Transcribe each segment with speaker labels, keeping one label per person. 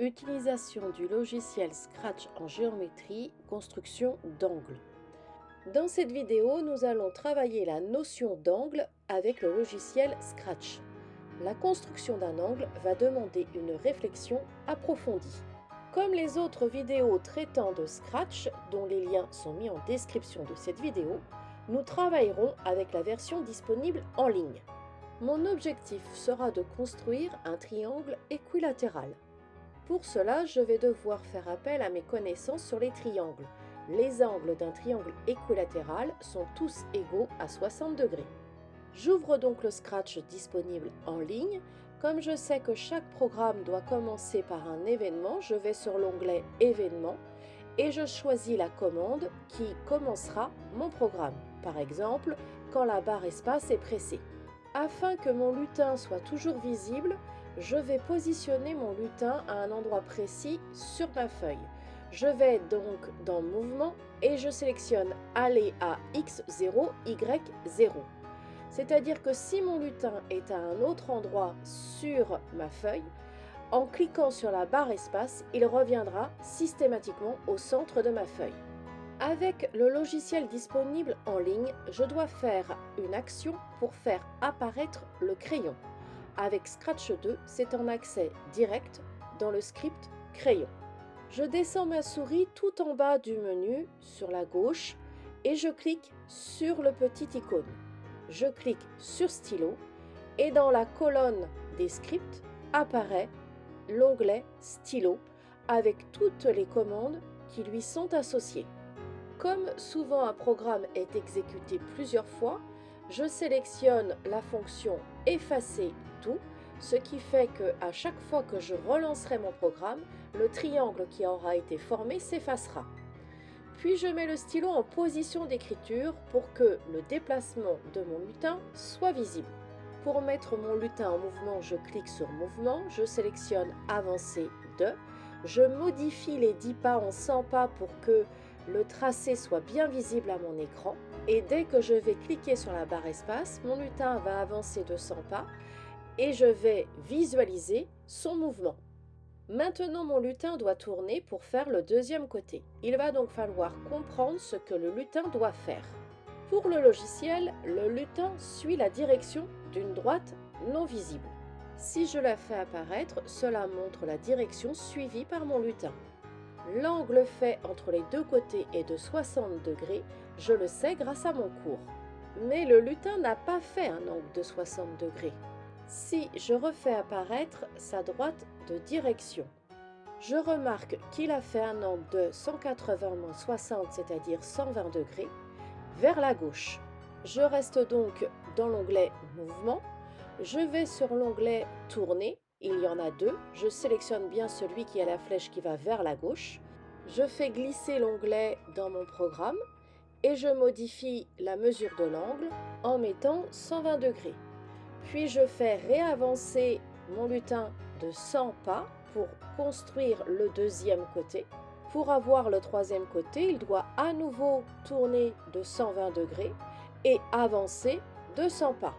Speaker 1: Utilisation du logiciel Scratch en géométrie, construction d'angles. Dans cette vidéo, nous allons travailler la notion d'angle avec le logiciel Scratch. La construction d'un angle va demander une réflexion approfondie. Comme les autres vidéos traitant de Scratch, dont les liens sont mis en description de cette vidéo, nous travaillerons avec la version disponible en ligne. Mon objectif sera de construire un triangle équilatéral. Pour cela, je vais devoir faire appel à mes connaissances sur les triangles. Les angles d'un triangle équilatéral sont tous égaux à 60 degrés. J'ouvre donc le Scratch disponible en ligne. Comme je sais que chaque programme doit commencer par un événement, je vais sur l'onglet Événements et je choisis la commande qui commencera mon programme. Par exemple, quand la barre espace est pressée. Afin que mon lutin soit toujours visible, je vais positionner mon lutin à un endroit précis sur ma feuille. Je vais donc dans Mouvement et je sélectionne Aller à X0, Y0. C'est-à-dire que si mon lutin est à un autre endroit sur ma feuille, en cliquant sur la barre espace, il reviendra systématiquement au centre de ma feuille. Avec le logiciel disponible en ligne, je dois faire une action pour faire apparaître le crayon. Avec Scratch 2, c'est en accès direct dans le script Crayon. Je descends ma souris tout en bas du menu sur la gauche et je clique sur le petit icône. Je clique sur Stylo et dans la colonne des scripts apparaît l'onglet Stylo avec toutes les commandes qui lui sont associées. Comme souvent un programme est exécuté plusieurs fois, je sélectionne la fonction Effacer tout, ce qui fait qu'à chaque fois que je relancerai mon programme, le triangle qui aura été formé s'effacera. Puis je mets le stylo en position d'écriture pour que le déplacement de mon lutin soit visible. Pour mettre mon lutin en mouvement, je clique sur Mouvement, je sélectionne Avancer de, je modifie les 10 pas en 100 pas pour que le tracé soit bien visible à mon écran et dès que je vais cliquer sur la barre espace, mon lutin va avancer de 100 pas et je vais visualiser son mouvement. Maintenant, mon lutin doit tourner pour faire le deuxième côté. Il va donc falloir comprendre ce que le lutin doit faire. Pour le logiciel, le lutin suit la direction d'une droite non visible. Si je la fais apparaître, cela montre la direction suivie par mon lutin. L'angle fait entre les deux côtés est de 60 degrés, je le sais grâce à mon cours. Mais le lutin n'a pas fait un angle de 60 degrés. Si je refais apparaître sa droite de direction, je remarque qu'il a fait un angle de 180-60, c'est-à-dire 120 degrés, vers la gauche. Je reste donc dans l'onglet Mouvement, je vais sur l'onglet Tourner. Il y en a deux, je sélectionne bien celui qui a la flèche qui va vers la gauche. Je fais glisser l'onglet dans mon programme et je modifie la mesure de l'angle en mettant 120 degrés. Puis je fais réavancer mon lutin de 100 pas pour construire le deuxième côté. Pour avoir le troisième côté, il doit à nouveau tourner de 120 degrés et avancer de 100 pas.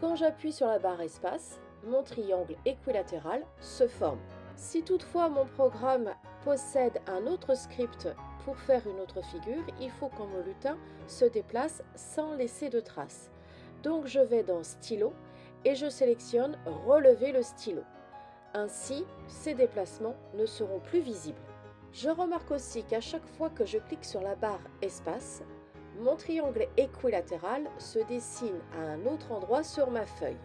Speaker 1: Quand j'appuie sur la barre espace, mon triangle équilatéral se forme. Si toutefois mon programme possède un autre script pour faire une autre figure, il faut que mon lutin se déplace sans laisser de traces. Donc je vais dans Stylo et je sélectionne Relever le stylo. Ainsi, ces déplacements ne seront plus visibles. Je remarque aussi qu'à chaque fois que je clique sur la barre espace, mon triangle équilatéral se dessine à un autre endroit sur ma feuille.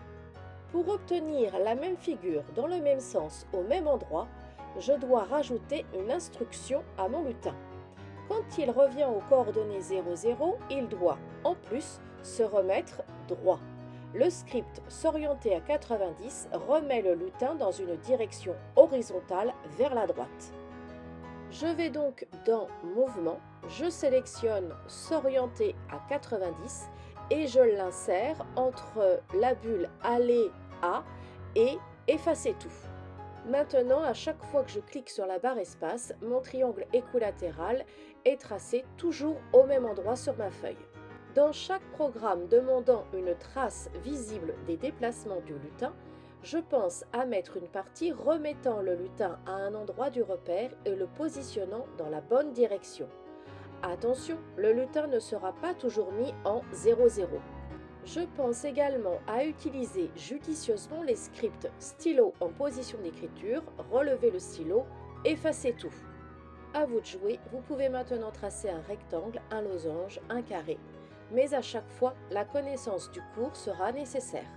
Speaker 1: Pour obtenir la même figure dans le même sens au même endroit, je dois rajouter une instruction à mon lutin. Quand il revient aux coordonnées 0, 0, il doit, en plus, se remettre droit. Le script s'orienter à 90 remet le lutin dans une direction horizontale vers la droite. Je vais donc dans Mouvement, je sélectionne S'orienter à 90 et je l'insère entre la bulle Aller à et Effacer tout. Maintenant, à chaque fois que je clique sur la barre espace, mon triangle équilatéral est tracé toujours au même endroit sur ma feuille. Dans chaque programme demandant une trace visible des déplacements du lutin, Je pense à mettre une partie remettant le lutin à un endroit du repère et le positionnant dans la bonne direction. Attention, le lutin ne sera pas toujours mis en 0,0. Je pense également à utiliser judicieusement les scripts stylo en position d'écriture, relever le stylo, effacer tout. À vous de jouer, vous pouvez maintenant tracer un rectangle, un losange, un carré. Mais à chaque fois, la connaissance du cours sera nécessaire.